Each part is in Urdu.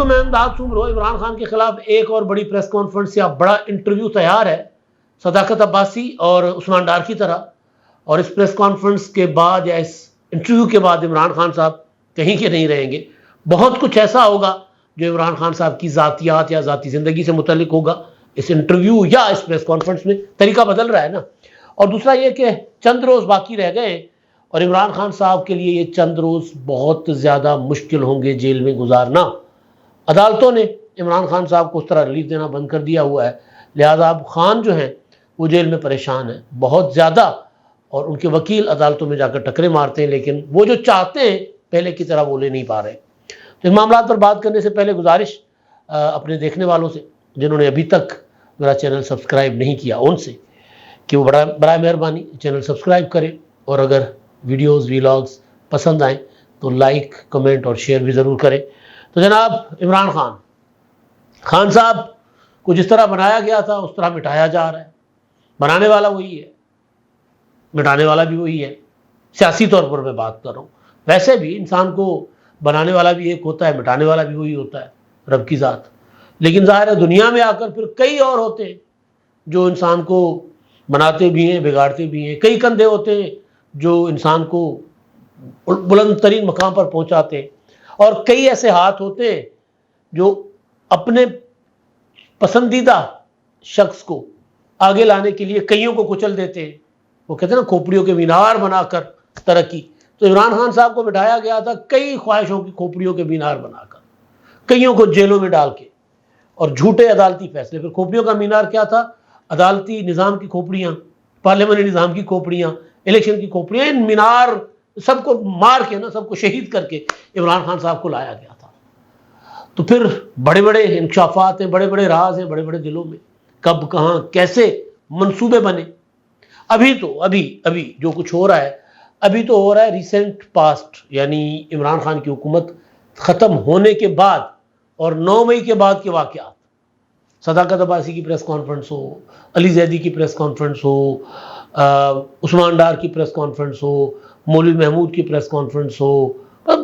کو میں انداز سن رہا ہوں عمران خان کے خلاف ایک اور بڑی پریس کانفرنس یا بڑا انٹرویو تیار ہے صداقت عباسی اور عثمان ڈار کی طرح، اور اس پریس کانفرنس کے بعد یا اس انٹرویو کے بعد عمران خان صاحب کہیں کے نہیں رہیں گے. بہت کچھ ایسا ہوگا جو عمران خان صاحب کی ذاتیات یا ذاتی زندگی سے متعلق ہوگا اس انٹرویو یا اس پریس کانفرنس میں. طریقہ بدل رہا ہے نا. اور دوسرا یہ کہ چند روز باقی رہ گئے اور عمران خان صاحب کے لیے یہ چند روز بہت زیادہ مشکل ہوں گے جیل میں گزارنا. عدالتوں نے عمران خان صاحب کو اس طرح ریلیف دینا بند کر دیا ہوا ہے، لہذا اب خان جو ہیں وہ جیل میں پریشان ہیں بہت زیادہ، اور ان کے وکیل عدالتوں میں جا کر ٹکرے مارتے ہیں، لیکن وہ جو چاہتے ہیں پہلے کی طرح وہ لے نہیں پا رہے. تو ان معاملات پر بات کرنے سے پہلے گزارش اپنے دیکھنے والوں سے جنہوں نے ابھی تک میرا چینل سبسکرائب نہیں کیا ان سے کہ وہ برائے مہربانی چینل سبسکرائب کریں، اور اگر ویڈیوز ویلاگز پسند آئیں تو لائک کمنٹ اور شیئر بھی ضرور کریں. تو جناب عمران خان صاحب کو جس طرح بنایا گیا تھا اس طرح مٹایا جا رہا ہے. بنانے والا وہی ہے، مٹانے والا بھی وہی ہے. سیاسی طور پر میں بات کر رہا ہوں، ویسے بھی انسان کو بنانے والا بھی ایک ہوتا ہے، مٹانے والا بھی وہی ہوتا ہے، رب کی ذات. لیکن ظاہر ہے دنیا میں آ کر پھر کئی اور ہوتے ہیں جو انسان کو بناتے بھی ہیں بگاڑتے بھی ہیں. کئی کندھے ہوتے ہیں جو انسان کو بلند ترین مقام پر پہنچاتے ہیں، اور کئی ایسے ہاتھ ہوتے ہیں جو اپنے پسندیدہ شخص کو آگے لانے کے لیے کئیوں کو کچل دیتے ہیں. وہ کہتے ہیں نا کھوپڑیوں کے مینار بنا کر ترقی. تو عمران خان صاحب کو بٹھایا گیا تھا کئی خواہشوں کی کھوپڑیوں کے مینار بنا کر، کئیوں کو جیلوں میں ڈال کے، اور جھوٹے عدالتی فیصلے. پھر کھوپڑیوں کا مینار کیا تھا؟ عدالتی نظام کی کھوپڑیاں، پارلیمنٹ نظام کی کھوپڑیاں، الیکشن کی کھوپڑیاں. ان مینار سب کو مار کے نا، سب کو شہید کر کے عمران خان صاحب کو لایا گیا تھا. تو پھر بڑے بڑے انکشافات ہیں، بڑے بڑے راز ہیں بڑے بڑے دلوں میں، کب کہاں کیسے منصوبے بنے. ابھی جو کچھ ہو رہا ہے، ابھی تو ہو رہا ہے ریسنٹ پاسٹ، یعنی عمران خان کی حکومت ختم ہونے کے بعد اور 9 مئی کے بعد کے واقعات. صداقت عباسی کی پریس کانفرنس ہو، علی زیدی کی پریس کانفرنس ہو، عثمان ڈار کی پریس کانفرنس ہو، مولوی محمود کی پریس کانفرنس ہو،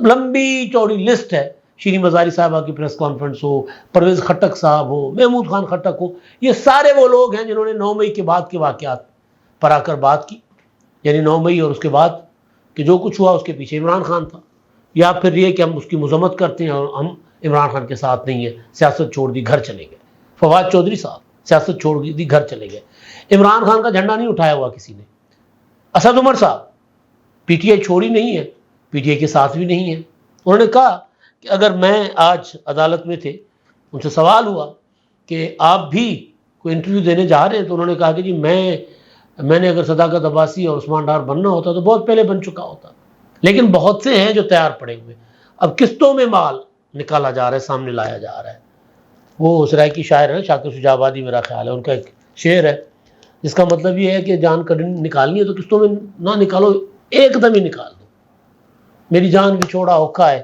لمبی چوڑی لسٹ ہے. شیریں مزاری صاحبہ کی پریس کانفرنس ہو، پرویز خٹک صاحب ہو، محمود خان خٹک ہو. یہ سارے وہ لوگ ہیں جنہوں نے 9 مئی کے بعد کے واقعات پر آ کر بات کی. یعنی 9 مئی اور اس کے بعد کہ جو کچھ ہوا اس کے پیچھے عمران خان تھا، یا پھر یہ کہ ہم اس کی مذمت کرتے ہیں اور ہم عمران خان کے ساتھ نہیں ہیں، سیاست چھوڑ دی گھر چلے گئے. فواد چودھری صاحب سیاست چھوڑ دی گھر چلے گئے. عمران خان کا جھنڈا نہیں اٹھایا ہوا کسی نے. اسد عمر صاحب پی ٹی آئی چھوڑی نہیں ہے، پی ٹی آئی کے ساتھ بھی نہیں ہے. انہوں نے کہا کہ اگر میں آج عدالت میں تھے، ان سے سوال ہوا کہ آپ بھی کوئی انٹرویو دینے جا رہے ہیں، تو انہوں نے کہا کہ جی میں نے اگر صداقت عباسی اور عثمان ڈار بننا ہوتا تو بہت پہلے بن چکا ہوتا. لیکن بہت سے ہیں جو تیار پڑے ہوئے، اب قسطوں میں مال نکالا جا رہا ہے، سامنے لایا جا رہا ہے. وہ اسرائیل کی شاعر ہے شاکر شجاع آبادی، میرا خیال ہے ان کا ایک شعر ہے جس کا مطلب یہ ہے کہ جان نکالنی ہے تو قسطوں میں نہ نکالو، ایک دم ہی نکال دو. میری جان بھی چھوڑا اوکھا ہے،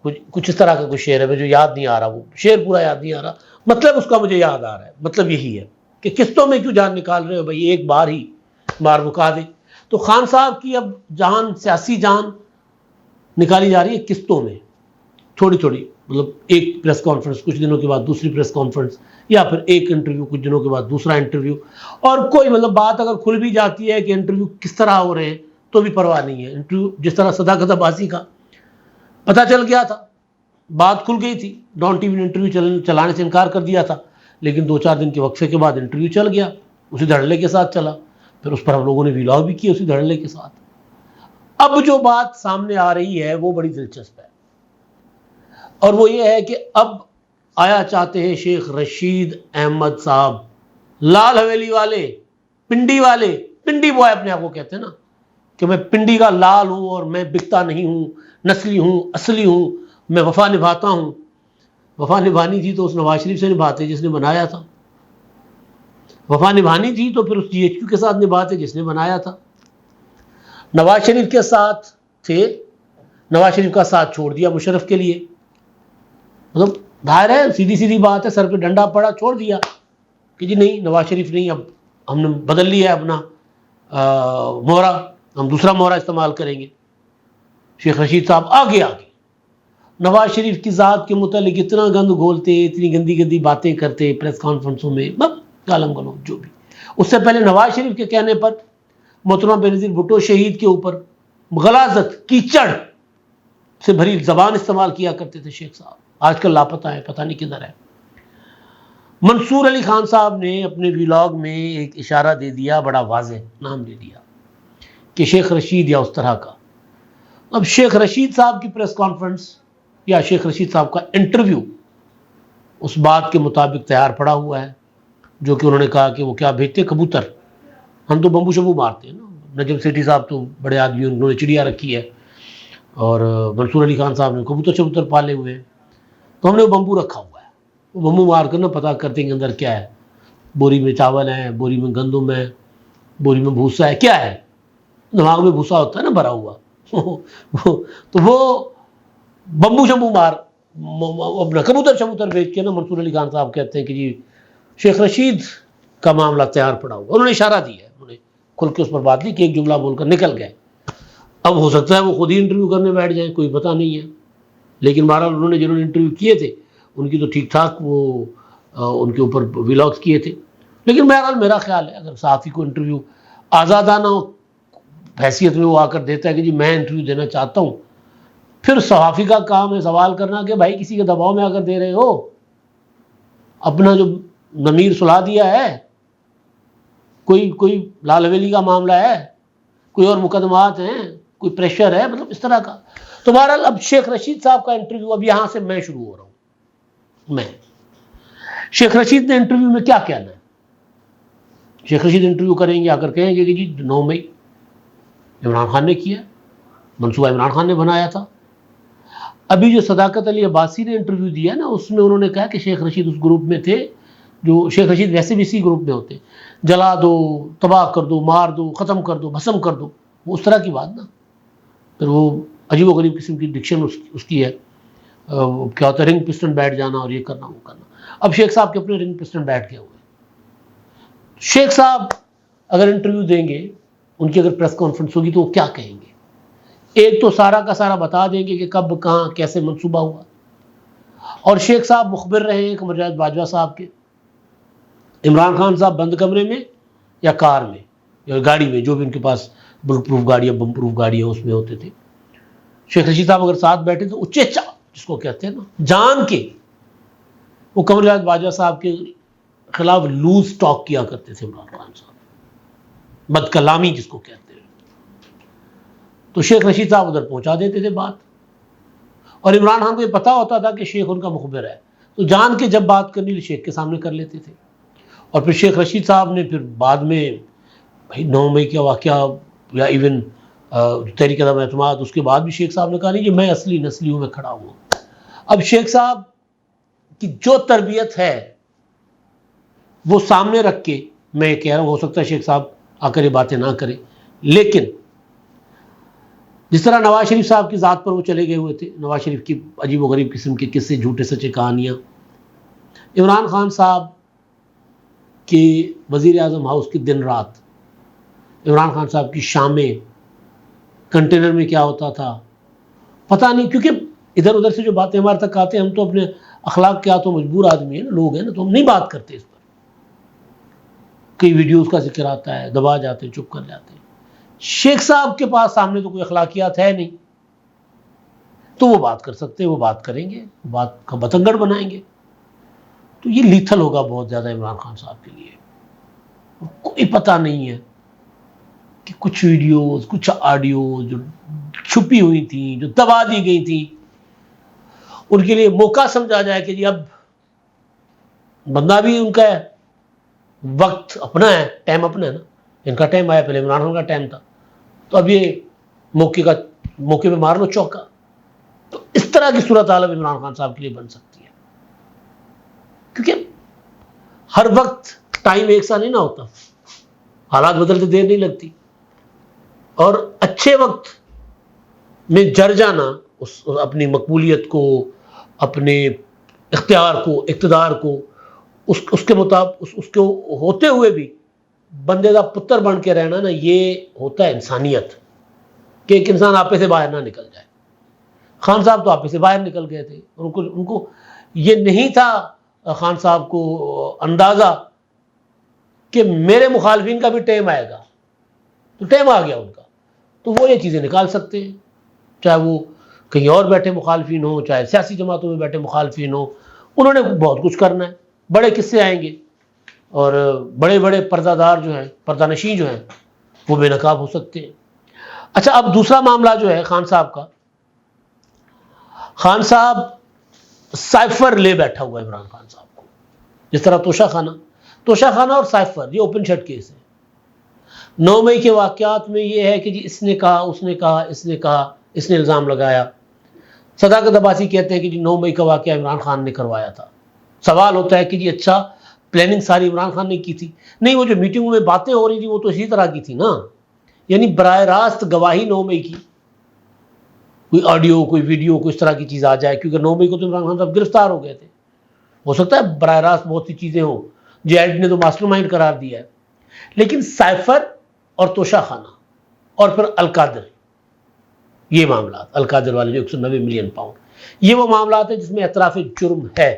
کچھ اس طرح کا کوئی شعر ہے، مجھے یاد نہیں آ رہا، وہ شعر پورا یاد نہیں آ رہا، مطلب اس کا مجھے یاد آ رہا ہے. مطلب یہی ہے کہ قسطوں میں کیوں جان نکال رہے ہو بھائی، ایک بار ہی مار مکا دے. تو خان صاحب کی اب جان، سیاسی جان نکالی جا رہی ہے قسطوں میں، تھوڑی تھوڑی. مطلب ایک پریس کانفرنس، کچھ دنوں کے بعد دوسری پریس کانفرنس، یا پھر ایک انٹرویو، کچھ دنوں کے بعد دوسرا انٹرویو. اور کوئی مطلب بات اگر کھل بھی جاتی ہے کہ انٹرویو کس طرح ہو رہے ہیں تو بھی پرواہ نہیں ہے. انٹرویو جس طرح صداقت عباسی کا پتہ چل گیا تھا، بات کھل گئی تھی، ڈان ٹی وی نے انٹرویو چلانے سے انکار کر دیا تھا، لیکن 2-4 دن کے وقفے کے بعد انٹرویو چل گیا، اسی دھڑلے کے ساتھ چلا. پھر اس پر ہم لوگوں نے ویلاگ بھی کیا اسی دھڑلے کے ساتھ. اب جو بات سامنے آ رہی ہے وہ بڑی دلچسپ ہے، اور وہ یہ ہے کہ اب آیا چاہتے ہیں شیخ رشید احمد صاحب، لال حویلی والے، پنڈی بوائے اپنے آپ کو کہتے ہیں نا، کہ میں پنڈی کا لال ہوں اور میں بکتا نہیں ہوں، نسلی ہوں، اصلی ہوں، میں وفا نبھاتا ہوں. وفا نبھانی تھی تو اس نواز شریف سے نبھاتے جس نے بنایا تھا، وفا نبھانی تھی تو پھر اس جی ایچ کیو کے ساتھ نبھاتے جس نے بنایا تھا. نواز شریف کے ساتھ تھے، نواز شریف کا ساتھ چھوڑ دیا مشرف کے لیے. مطلب ظاہر ہے سیدھی بات ہے، سر پہ ڈنڈا پڑا، چھوڑ دیا کہ جی نہیں نواز شریف نہیں، اب ہم نے بدل لیا ہے اپنا مہرہ، ہم دوسرا مہرہ استعمال کریں گے. شیخ رشید صاحب آگے نواز شریف کی ذات کے متعلق اتنا گند گھولتے، اتنی گندی گندی باتیں کرتے پریس کانفرنسوں میں، گالم گلوچ جو بھی. اس سے پہلے نواز شریف کے کہنے پر محترمہ بینظیر بھٹو شہید کے اوپر غلاظت، کیچڑ سے بھری زبان استعمال کیا کرتے تھے شیخ صاحب. آج کل لاپتہ ہے، پتہ نہیں کدھر ہے. منصور علی خان صاحب نے اپنے ویلاگ میں ایک اشارہ دے دیا، بڑا واضح نام دے دیا کہ شیخ رشید یا اس طرح کا. اب شیخ رشید صاحب کی پریس کانفرنس یا شیخ رشید صاحب کا انٹرویو اس بات کے مطابق تیار پڑا ہوا ہے جو کہ انہوں نے کہا کہ وہ کیا بھیجتے کبوتر، ہم تو بمبو شمبو مارتے ہیں نا. نجم سیٹھی صاحب تو بڑے آدمی، انہوں نے چڑیا رکھی ہے، اور منصور علی خان صاحب نے کبوتر شبوتر پالے ہوئے ہیں، تو ہم نے وہ بمبو رکھا ہوا ہے. وہ بمبو مار کر نا پتہ کرتے ہیں اندر کیا ہے، بوری میں چاول ہے، بوری میں گندم ہے، بوری میں بھوسا ہے، کیا ہے. دماغ میں بھوسا ہوتا ہے نا بھرا ہوا تو وہ بمبو شمبو مار اپنا کبوتر شبوتر بیچ کے نا منصور علی خان صاحب کہتے ہیں کہ جی شیخ رشید کا معاملہ تیار پڑا ہوا. انہوں نے اشارہ دیا ہے، انہوں نے کھل کے اس پر بات دی کہ ایک جملہ بول کر نکل گئے. اب ہو سکتا ہے وہ خود ہی انٹرویو کرنے بیٹھ جائیں، کوئی پتہ نہیں ہے. لیکن بہرحال انہوں نے جنہوں نے انٹرویو کیے تھے ان کی تو ٹھیک ٹھاک وہ ان کے اوپر ویلاگس کیے تھے. لیکن بہرحال میرا خیال ہے اگر صحافی کو انٹرویو آزادانہ حیثیت میں وہ آ کر دیتا ہے کہ جی میں انٹرویو دینا چاہتا ہوں، پھر صحافی کا کام ہے سوال کرنا کہ بھائی کسی کے دباؤ میں آ کر دے رہے ہو، اپنا جو ضمیر سلا دیا ہے، کوئی لال حویلی کا معاملہ ہے، کوئی اور مقدمات ہیں، کوئی پریشر ہے، مطلب اس طرح کا. تو بہرحال اب شیخ رشید صاحب کا انٹرویو، اب یہاں سے میں شروع ہو رہا ہوں. میں شیخ رشید نے انٹرویو میں کیا کہنا ہے؟ شیخ رشید انٹرویو کریں گے، آ کر کہیں گے کہ جی 9 مئی عمران خان نے کیا، منصوبہ عمران خان نے بنایا تھا. ابھی جو صداقت علی عباسی نے انٹرویو دیا نا، اس میں انہوں نے کہا کہ شیخ رشید اس گروپ میں تھے، جو شیخ رشید ویسے بھی اسی گروپ میں ہوتے، جلا دو، تباہ کر دو، مار دو، ختم کر دو، بھسم کر دو، وہ اس طرح کی بات نا. پھر وہ عجیب و غریب قسم کی ڈکشن اس کی ہے، کیا ہوتا ہے رنگ پسٹن بیٹھ جانا اور یہ کرنا وہ کرنا. اب شیخ صاحب کے اپنے رنگ پسٹن بیٹھ گئے ہوئے. شیخ صاحب اگر انٹرویو دیں گے، ان کی اگر پریس کانفرنس ہوگی تو وہ کیا کہیں گے؟ ایک تو سارا کا سارا بتا دیں گے کہ کب کہاں کیسے منصوبہ ہوا، اور شیخ صاحب مخبر رہے ہیں قمر جاوید باجوہ صاحب کے، عمران خان صاحب بند کمرے میں یا کار میں یا گاڑی میں، جو بھی ان کے پاس بلٹ پروف گاڑی یا بم پروف گاڑی ہے اس میں ہوتے تھے. شیخ رشید صاحب اگر ساتھ بیٹھے تو اچیچا جس کو کہتے ہیں نا، جان کے وہ قمر جاوید باجوہ صاحب کے خلاف لوز ٹاک کیا کرتے تھے عمران خان صاحب، بد کلامی جس کو کہتے ہیں. تو شیخ رشید صاحب ادھر پہنچا دیتے تھے بات، اور عمران خان کو یہ پتا ہوتا تھا کہ شیخ ان کا مخبر ہے، تو جان کے جب بات کرنی تو شیخ کے سامنے کر لیتے تھے. اور پھر شیخ رشید صاحب نے پھر بعد میں بھائی 9 مئی کا واقعہ یا ایون تحریک عدم اعتماد، اس کے بعد بھی شیخ صاحب نے کہا نہیں کہ میں اصلی نسلی ہوں، میں کھڑا ہوں. اب شیخ صاحب کی جو تربیت ہے وہ سامنے رکھ کے میں کہہ رہا ہوں، ہو سکتا ہے شیخ صاحب آ کر یہ باتیں نہ کریں، لیکن جس طرح نواز شریف صاحب کی ذات پر وہ چلے گئے ہوئے تھے، نواز شریف کی عجیب و غریب قسم کے قصے، جھوٹے سچے کہانیاں، عمران خان صاحب کے وزیر اعظم ہاؤس کی دن رات، عمران خان صاحب کی شامیں، کنٹینر میں کیا ہوتا تھا پتہ نہیں، کیونکہ ادھر ادھر سے جو باتیں ہمارے تک آتے ہیں، ہم تو اپنے اخلاق کیا تو مجبور آدمی ہیں نا، لوگ ہیں نا، تو ہم نہیں بات کرتے اس پر. کئی ویڈیوز کا ذکر آتا ہے، دبا جاتے ہیں، چپ کر جاتے ہیں. شیخ صاحب کے پاس سامنے تو کوئی اخلاقیات ہے نہیں، تو وہ بات کر سکتے ہیں، وہ بات کریں گے، بات کا بتنگڑ بنائیں گے. تو یہ لیتھل ہوگا بہت زیادہ عمران خان صاحب کے لیے. کوئی پتہ نہیں ہے کہ کچھ ویڈیوز، کچھ آڈیوز جو چھپی ہوئی تھیں، جو دبا دی گئی تھیں، ان کے لیے موقع سمجھا جائے کہ جی اب بندہ بھی ان کا ہے، وقت اپنا ہے، ٹائم اپنا ہے نا. ان کا ٹائم آیا، پہلے عمران خان کا ٹائم تھا، تو اب یہ موقع پہ مار لو چوکا. تو اس طرح کی صورت حال عمران خان صاحب کے لیے بن سکتی ہے، کیونکہ ہر وقت ٹائم ایک سا نہیں نہ ہوتا، حالات بدلتے دیر نہیں لگتی. اور اچھے وقت میں جر جانا، اپنی مقبولیت کو، اپنے اختیار کو، اقتدار کو، اس کے مطابق اس کو ہوتے ہوئے بھی بندے کا پتر بن کے رہنا نا، یہ ہوتا ہے انسانیت، کہ ایک انسان آپے سے باہر نہ نکل جائے. خان صاحب تو آفس سے باہر نکل گئے تھے، ان کو یہ نہیں تھا خان صاحب کو اندازہ کہ میرے مخالفین کا بھی ٹائم آئے گا، تو ٹائم آ گیا ان کا، تو وہ یہ چیزیں نکال سکتے ہیں، چاہے وہ کہیں اور بیٹھے مخالفین ہوں، چاہے سیاسی جماعتوں میں بیٹھے مخالفین ہوں، انہوں نے بہت کچھ کرنا ہے، بڑے قصے آئیں گے اور بڑے بڑے پردہ دار جو ہیں، پردہ نشین جو ہیں، وہ بے نقاب ہو سکتے ہیں۔ اچھا، اب دوسرا معاملہ جو ہے خان صاحب کا، خان صاحب سائفر لے بیٹھا ہوا ہے عمران خان صاحب کو، جس طرح توشہ خانہ اور سائفر یہ اوپن شٹ کیس ہے۔ 9 مئی کے واقعات میں یہ ہے کہ جی اس نے کہا، اس نے کہا، اس نے کہا، اس نے الزام لگایا۔ صداقت عباسی کہتے ہیں کہ جی 9 مئی کا واقعہ عمران خان نے کروایا تھا۔ سوال ہوتا ہے کہ جی اچھا پلاننگ ساری عمران خان نے کی تھی؟ نہیں، وہ جو میٹنگوں میں باتیں ہو رہی تھی وہ تو اسی طرح کی تھی نا، یعنی براہ راست گواہی 9 مئی کی، کوئی آڈیو، کوئی ویڈیو، کوئی اس طرح کی چیز آ جائے، کیونکہ 9 مئی کو تو عمران خان صاحب گرفتار ہو گئے تھے، ہو سکتا ہے براہ راست بہت سی چیزیں ہوں، جے آئی ڈی نے تو ماسٹر مائنڈ قرار دیا ہے۔ لیکن سائفر اور توشہ خانہ اور پھر القادر، یہ معاملات، القادر والے جو 190 ملین پاؤنڈ، یہ وہ معاملات ہیں جس میں اعتراف جرم ہے۔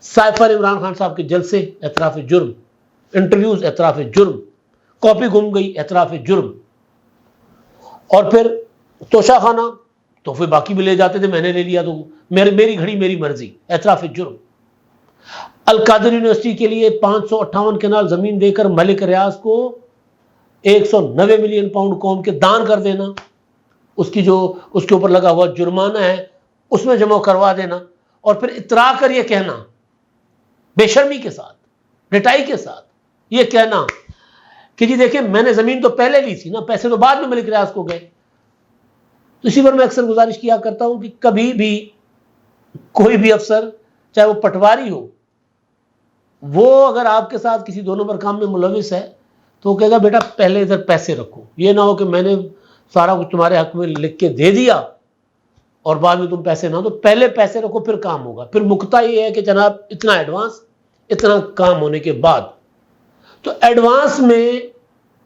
سائفر عمران خان صاحب کے جلسے اعتراف جرم، انٹرویوز اعتراف جرم، کاپی گم گئی اعتراف جرم، اور پھر توشہ خانہ تو پھر باقی بھی لے جاتے تھے، میں نے لے لیا تو میری گھڑی میری مرضی، اعتراف جرم۔ القادر یونیورسٹی کے لیے 558 کنال زمین دے کر ملک ریاض کو 190 ملین پاؤنڈ قوم کے دان کر دینا، اس کے اوپر لگا ہوا جرمانہ ہے اس میں جمع کروا دینا، اور پھر اترا کر یہ کہنا بے شرمی کے ساتھ، ڈٹائی کے ساتھ یہ کہنا کہ جی دیکھیں میں نے زمین تو پہلے لی تھی نا، پیسے تو بعد میں ملک ریاض کو گئے۔ تو اسی پر میں اکثر گزارش کیا کرتا ہوں کہ کبھی بھی کوئی بھی افسر، چاہے وہ پٹواری ہو، وہ اگر آپ کے ساتھ کسی 2 نمبر کام میں ملوث ہے تو وہ کہے گا بیٹا پہلے ادھر پیسے رکھو، یہ نہ ہو کہ میں نے سارا کچھ تمہارے حق میں لکھ کے دے دیا اور بعد میں تم پیسے نہ دو، پہلے پیسے رکھو پھر کام ہوگا۔ پھر مکتا یہ ہے کہ جناب اتنا ایڈوانس، اتنا کام ہونے کے بعد۔ تو ایڈوانس میں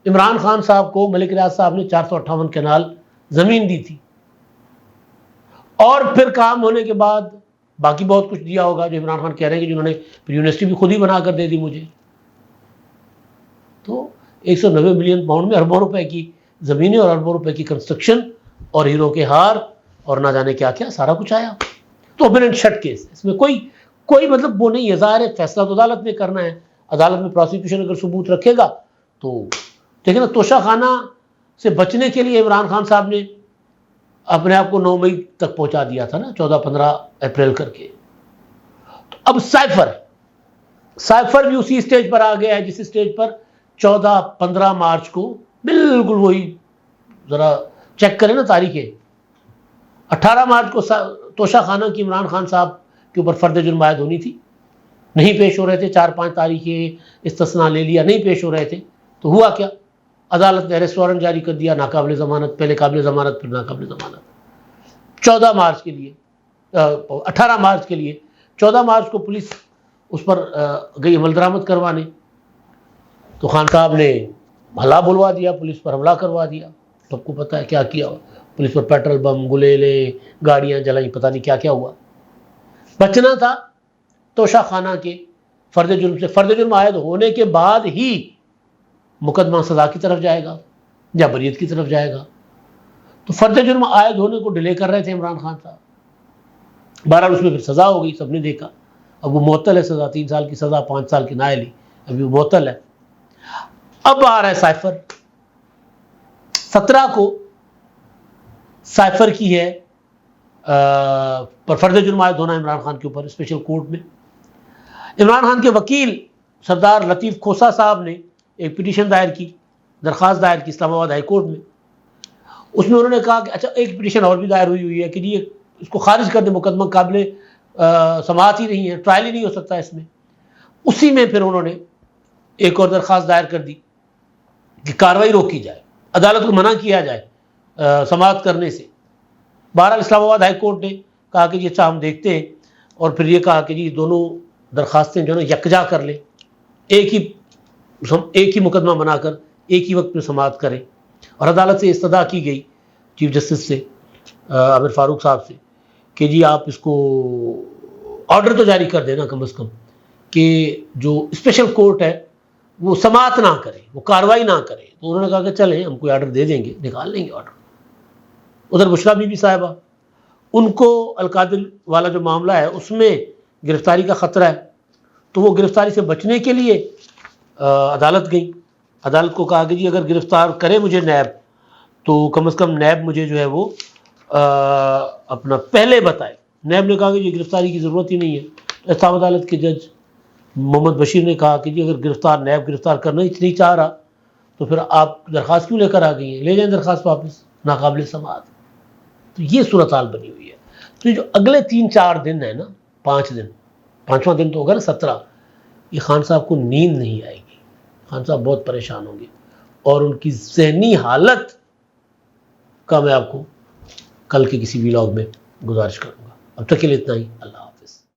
عمران خان صاحب کو ملک ریاض صاحب نے 458 کنال زمین دی تھی، اور پھر کام ہونے کے بعد باقی بہت کچھ دیا ہوگا جو عمران خان کہہ رہے ہیں کہ جنہوں نے پھر یونیورسٹی بھی خود ہی بنا کر دے دی مجھے۔ تو 190 ملین پاؤنڈ میں اربوں روپے کی زمینیں اور اربوں روپے کی کنسٹرکشن اور ہیرو کے ہار اور نہ جانے کیا کیا سارا کچھ آیا۔ تو اوپن اینڈ شٹ کیس ہے، اس میں کوئی مطلب وہ نہیں ہے، ظاہر ہے فیصلہ تو عدالت نے کرنا ہے، عدالت میں پروسیکیوشن اگر ثبوت رکھے گا تو دیکھیں نا، توشہ خانہ سے بچنے کے لیے عمران خان صاحب نے اپنے آپ کو 9 مئی تک پہنچا دیا تھا نا، 14-15 اپریل کر کے۔ تو اب سائفر بھی اسی اسٹیج پر آ گیا ہے جس اسٹیج پر 14-15 مارچ کو، بالکل وہی، ذرا چیک کریں نا تاریخیں، 18 مارچ کو توشہ خانہ کی عمران خان صاحب کے اوپر فرد جرم عائد ہونی تھی، نہیں پیش ہو رہے تھے، 4-5 تاریخیں استثناء لے لیا، نہیں پیش ہو رہے تھے، تو ہوا کیا، عدالت نے اریسٹ وارنٹ جاری کر دیا، ناقابل ضمانت، پہلے قابل ضمانت پھر ناقابل ضمانت، 14 مارچ کے لیے، 18 مارچ کے لیے، 14 مارچ کو پولیس اس پر گئی عمل درآمد کروانے، تو خان صاحب نے حملہ بلوا دیا، پولیس پر حملہ کروا دیا، سب کو پتہ ہے کیا کیا، پولیس پر پیٹرول بم، گلیلے، گاڑیاں جلائیں، پتہ نہیں کیا کیا ہوا۔ بچنا تھا توشہ خانہ کے فرد جرم سے، فرد جرم عائد ہونے کے بعد ہی مقدمہ سزا کی طرف جائے گا یا بریت کی طرف جائے گا، تو فرد جرم عائد ہونے کو ڈیلے کر رہے تھے عمران خان صاحب۔ بہرحال اس میں پھر سزا ہو گئی، سب نے دیکھا، اب وہ معطل ہے سزا، 3 سال کی سزا، 5 سال کی نائل لی، ابھی وہ معطل ہے۔ اب آ رہا ہے سائفر، 17 کو سائفر کی ہے پر فرد جرم عائد ہونا عمران خان کے اوپر اسپیشل کورٹ میں۔ عمران خان کے وکیل سردار لطیف کھوسا صاحب نے ایک پٹیشن دائر کی، درخواست دائر کی اسلام آباد ہائی کورٹ میں۔ اس میں انہوں نے کہا کہ اچھا ایک پٹیشن اور بھی دائر ہوئی ہے کہ جی اس کو خارج کر دیں، مقدمہ قابل سماعت ہی نہیں ہے، ٹرائل ہی نہیں ہو سکتا اس میں۔ اسی میں پھر انہوں نے ایک اور درخواست دائر کر دی کہ کارروائی روکی جائے، عدالت کو منع کیا جائے سماعت کرنے سے۔ بہرحال اسلام آباد ہائی کورٹ نے کہا کہ جی اچھا ہم دیکھتے ہیں، اور پھر یہ کہا کہ جی دونوں درخواستیں جو ہے نا یکجا کر لیں، ایک ہی مقدمہ بنا کر ایک ہی وقت میں سماعت کریں، اور عدالت سے استدعا کی گئی چیف جسٹس سے عامر فاروق صاحب سے کہ جی آپ اس کو آرڈر تو جاری کر دینا کم از کم کہ جو اسپیشل کورٹ ہے وہ سماعت نہ کرے، وہ کارروائی نہ کرے. تو انہوں نے کہا کہ چلیں ہم کوئی آرڈر دے دیں گے، نکال لیں گے آرڈر. ادھر بشریٰ بی بی صاحبہ، ان کو القادر والا جو معاملہ ہے اس میں گرفتاری کا خطرہ ہے، تو وہ گرفتاری سے بچنے کے لیے عدالت گئی. عدالت کو کہا کہ جی اگر گرفتار کرے مجھے نیب تو کم از کم نیب مجھے جو ہے وہ اپنا پہلے بتائے. نیب نے کہا کہ جی گرفتاری کی ضرورت ہی نہیں ہے. احتساب عدالت کے جج محمد بشیر نے کہا کہ جی اگر نیب گرفتار کرنا ہی نہیں چاہ رہا تو پھر آپ درخواست کیوں لے کر آ گئی ہیں، لے جائیں درخواست واپس، ناقابل سماعت. تو یہ صورتحال بنی ہوئی ہے. تو یہ جو اگلے 3-4 دن ہے نا، 5 دن، 5واں دن تو ہوگا نا 17، یہ خان صاحب کو نیند نہیں آئے گی. خان صاحب بہت پریشان ہوں گے اور ان کی ذہنی حالت کا میں آپ کو کل کے کسی ویلاگ میں گزارش کروں گا. اب تک کے لیے اتنا ہی. اللہ